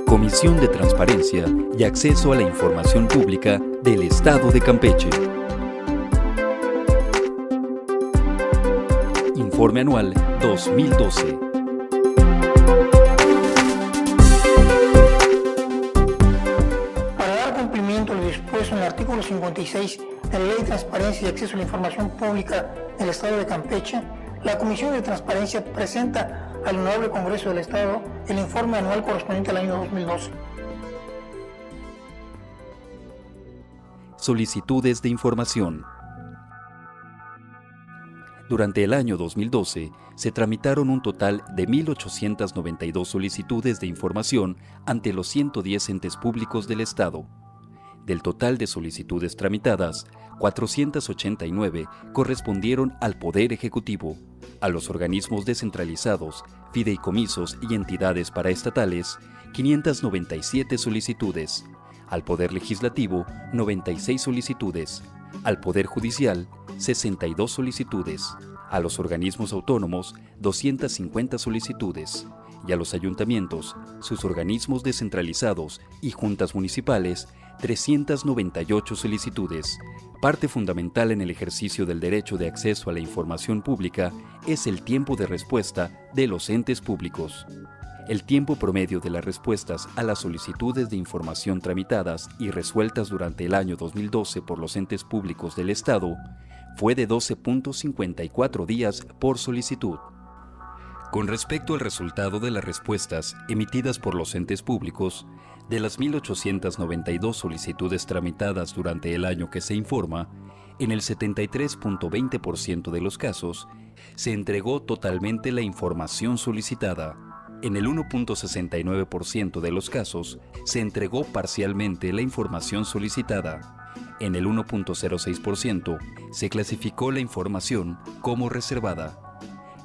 Comisión de Transparencia y Acceso a la Información Pública del Estado de Campeche. Informe Anual 2012. Para dar cumplimiento a lo dispuesto en el artículo 56 de la Ley de Transparencia y Acceso a la Información Pública del Estado de Campeche, la Comisión de Transparencia presenta al Honorable Congreso del Estado el informe anual correspondiente al año 2012. Solicitudes de información. Durante el año 2012, se tramitaron un total de 1,892 solicitudes de información ante los 110 entes públicos del Estado. Del total de solicitudes tramitadas, 489 correspondieron al Poder Ejecutivo, a los organismos descentralizados, fideicomisos y entidades paraestatales, 597 solicitudes, al Poder Legislativo, 96 solicitudes, al Poder Judicial, 62 solicitudes, a los organismos autónomos, 250 solicitudes, y a los ayuntamientos, sus organismos descentralizados y juntas municipales, 398 solicitudes. Parte fundamental en el ejercicio del derecho de acceso a la información pública es el tiempo de respuesta de los entes públicos. El tiempo promedio de las respuestas a las solicitudes de información tramitadas y resueltas durante el año 2012 por los entes públicos del Estado fue de 12.54 días por solicitud. Con respecto al resultado de las respuestas emitidas por los entes públicos, de las 1,892 solicitudes tramitadas durante el año que se informa, en el 73.20% de los casos, se entregó totalmente la información solicitada. En el 1.69% de los casos, se entregó parcialmente la información solicitada. En el 1.06% se clasificó la información como reservada.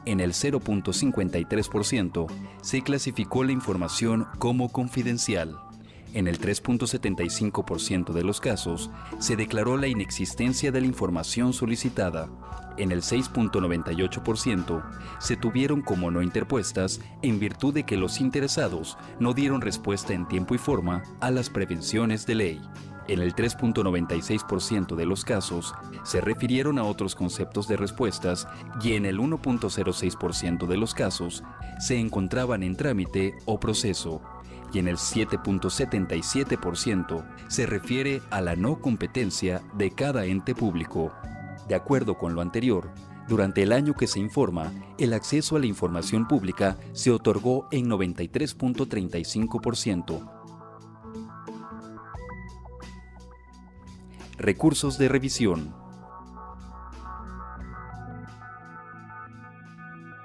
En el 0.53% se clasificó la información como confidencial. En el 3.75% de los casos, se declaró la inexistencia de la información solicitada. En el 6.98% se tuvieron como no interpuestas en virtud de que los interesados no dieron respuesta en tiempo y forma a las prevenciones de ley. En el 3.96% de los casos se refirieron a otros conceptos de respuestas y en el 1.06% de los casos se encontraban en trámite o proceso. Y en el 7.77% se refiere a la no competencia de cada ente público. De acuerdo con lo anterior, durante el año que se informa, el acceso a la información pública se otorgó en 93.35%. Recursos de revisión.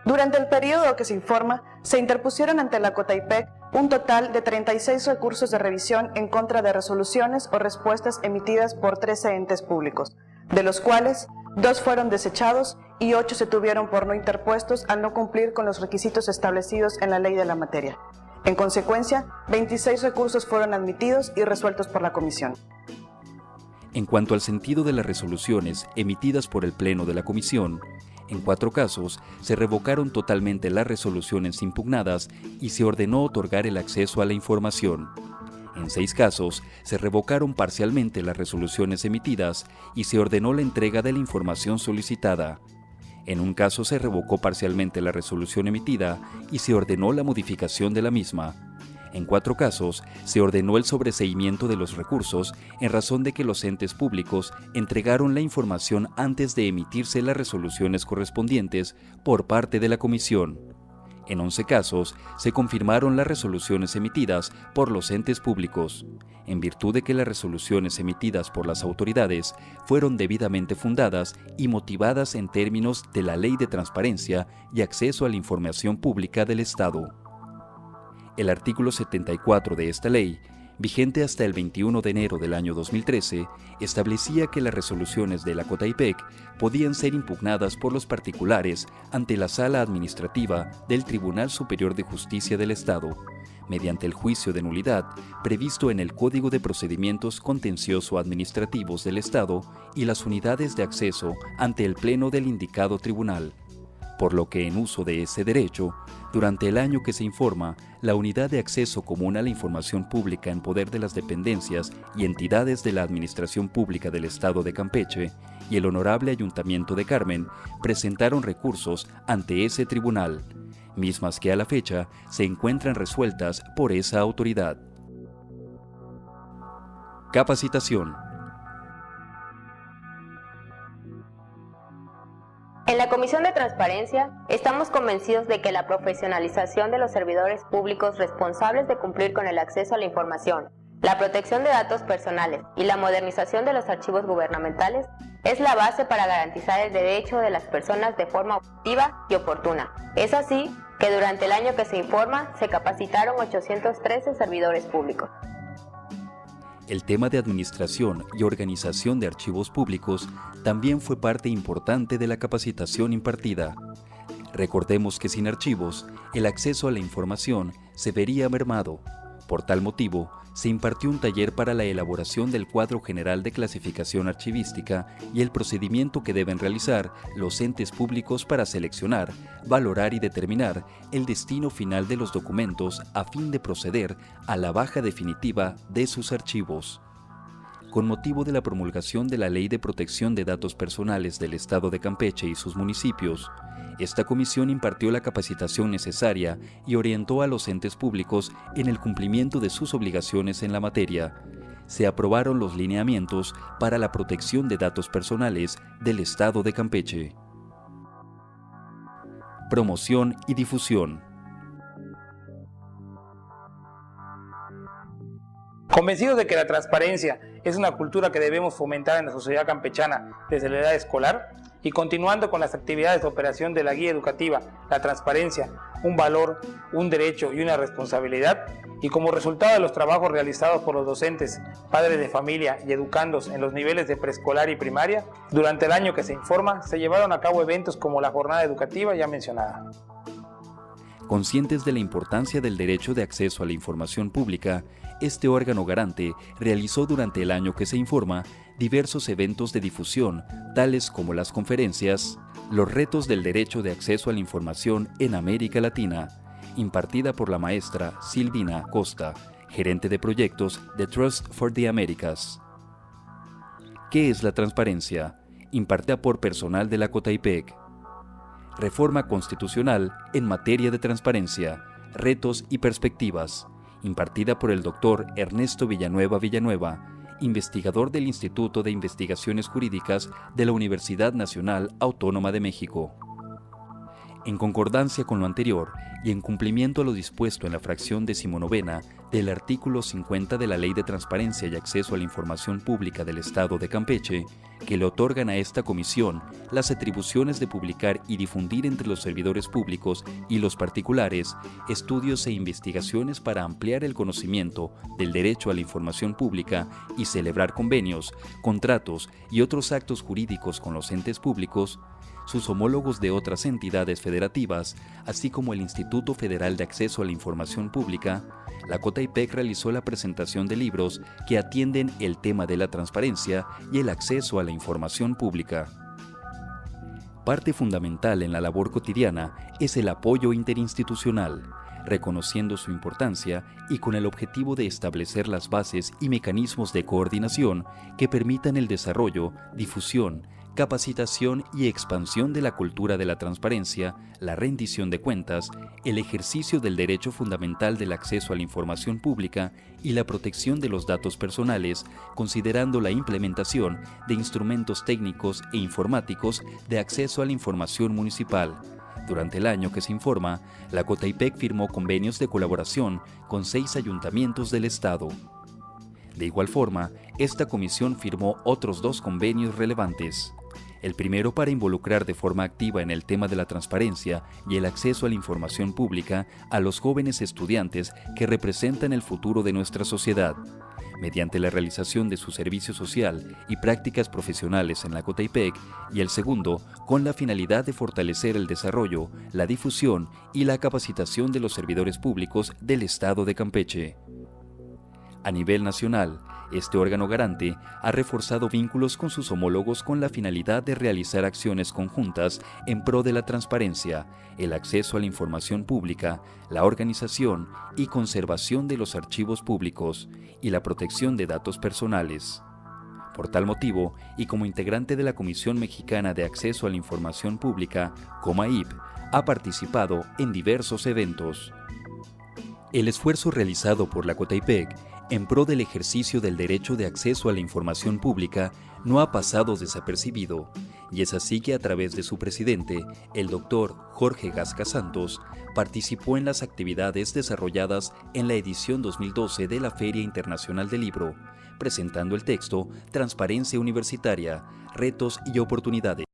Durante el periodo que se informa, se interpusieron ante la Cotaipec un total de 36 recursos de revisión en contra de resoluciones o respuestas emitidas por 13 entes públicos, de los cuales 2 fueron desechados y 8 se tuvieron por no interpuestos al no cumplir con los requisitos establecidos en la ley de la materia. En consecuencia, 26 recursos fueron admitidos y resueltos por la Comisión. En cuanto al sentido de las resoluciones emitidas por el Pleno de la Comisión, en 4 casos se revocaron totalmente las resoluciones impugnadas y se ordenó otorgar el acceso a la información. En 6 casos se revocaron parcialmente las resoluciones emitidas y se ordenó la entrega de la información solicitada. En un caso se revocó parcialmente la resolución emitida y se ordenó la modificación de la misma. En 4 casos, se ordenó el sobreseimiento de los recursos en razón de que los entes públicos entregaron la información antes de emitirse las resoluciones correspondientes por parte de la Comisión. En 11 casos, se confirmaron las resoluciones emitidas por los entes públicos, en virtud de que las resoluciones emitidas por las autoridades fueron debidamente fundadas y motivadas en términos de la Ley de Transparencia y Acceso a la Información Pública del Estado. El artículo 74 de esta ley, vigente hasta el 21 de enero del año 2013, establecía que las resoluciones de la Cotaipec podían ser impugnadas por los particulares ante la Sala Administrativa del Tribunal Superior de Justicia del Estado, mediante el juicio de nulidad previsto en el Código de Procedimientos Contencioso-Administrativos del Estado y las unidades de acceso ante el Pleno del indicado tribunal. por lo que en uso de ese derecho, durante el año que se informa, la Unidad de Acceso Común a la Información Pública en poder de las dependencias y entidades de la Administración Pública del Estado de Campeche y el Honorable Ayuntamiento de Carmen presentaron recursos ante ese tribunal, mismas que a la fecha se encuentran resueltas por esa autoridad. Capacitación. En la Comisión de Transparencia estamos convencidos de que la profesionalización de los servidores públicos responsables de cumplir con el acceso a la información, la protección de datos personales y la modernización de los archivos gubernamentales es la base para garantizar el derecho de las personas de forma objetiva y oportuna. Es así que durante el año que se informa se capacitaron 813 servidores públicos. El tema de administración y organización de archivos públicos también fue parte importante de la capacitación impartida. Recordemos que sin archivos, el acceso a la información se vería mermado. Por tal motivo, se impartió un taller para la elaboración del cuadro general de clasificación archivística y el procedimiento que deben realizar los entes públicos para seleccionar, valorar y determinar el destino final de los documentos a fin de proceder a la baja definitiva de sus archivos. Con motivo de la promulgación de la Ley de Protección de Datos Personales del Estado de Campeche y sus municipios, esta comisión impartió la capacitación necesaria y orientó a los entes públicos en el cumplimiento de sus obligaciones en la materia. Se aprobaron los lineamientos para la protección de datos personales del Estado de Campeche. Promoción y difusión. Convencidos de que la transparencia es una cultura que debemos fomentar en la sociedad campechana desde la edad escolar, y continuando con las actividades de operación de la guía educativa, la transparencia, un valor, un derecho y una responsabilidad, y como resultado de los trabajos realizados por los docentes, padres de familia y educandos en los niveles de preescolar y primaria, durante el año que se informa, se llevaron a cabo eventos como la jornada educativa ya mencionada. Conscientes de la importancia del derecho de acceso a la información pública, este órgano garante realizó durante el año que se informa diversos eventos de difusión, tales como las conferencias Los retos del derecho de acceso a la información en América Latina, impartida por la maestra Silvina Costa, gerente de proyectos de Trust for the Americas. ¿Qué es la transparencia? Impartida por personal de la Cotaipec. Reforma constitucional en materia de transparencia, retos y perspectivas, impartida por el doctor Ernesto Villanueva, investigador del Instituto de Investigaciones Jurídicas de la Universidad Nacional Autónoma de México. En concordancia con lo anterior y en cumplimiento a lo dispuesto en la fracción 19ª del artículo 50 de la Ley de Transparencia y Acceso a la Información Pública del Estado de Campeche, que le otorgan a esta comisión las atribuciones de publicar y difundir entre los servidores públicos y los particulares estudios e investigaciones para ampliar el conocimiento del derecho a la información pública y celebrar convenios, contratos y otros actos jurídicos con los entes públicos, sus homólogos de otras entidades federativas, así como el Instituto Federal de Acceso a la Información Pública, la Cotaipec realizó la presentación de libros que atienden el tema de la transparencia y el acceso a la información pública. Parte fundamental en la labor cotidiana es el apoyo interinstitucional, reconociendo su importancia y con el objetivo de establecer las bases y mecanismos de coordinación que permitan el desarrollo, difusión, capacitación y expansión de la cultura de la transparencia, la rendición de cuentas, el ejercicio del derecho fundamental del acceso a la información pública y la protección de los datos personales, considerando la implementación de instrumentos técnicos e informáticos de acceso a la información municipal. Durante el año que se informa, la Cotaipec firmó convenios de colaboración con 6 ayuntamientos del estado. De igual forma, esta comisión firmó otros 2 convenios relevantes. El primero para involucrar de forma activa en el tema de la transparencia y el acceso a la información pública a los jóvenes estudiantes que representan el futuro de nuestra sociedad, mediante la realización de su servicio social y prácticas profesionales en la Cotaipec, y el segundo, con la finalidad de fortalecer el desarrollo, la difusión y la capacitación de los servidores públicos del Estado de Campeche. A nivel nacional, este órgano garante ha reforzado vínculos con sus homólogos con la finalidad de realizar acciones conjuntas en pro de la transparencia, el acceso a la información pública, la organización y conservación de los archivos públicos y la protección de datos personales. Por tal motivo, y como integrante de la Comisión Mexicana de Acceso a la Información Pública, COMAIP, ha participado en diversos eventos. El esfuerzo realizado por la COTAIPEC en pro del ejercicio del derecho de acceso a la información pública no ha pasado desapercibido, y es así que a través de su presidente, el doctor Jorge Gasca Santos, participó en las actividades desarrolladas en la edición 2012 de la Feria Internacional del Libro, presentando el texto Transparencia Universitaria, Retos y Oportunidades.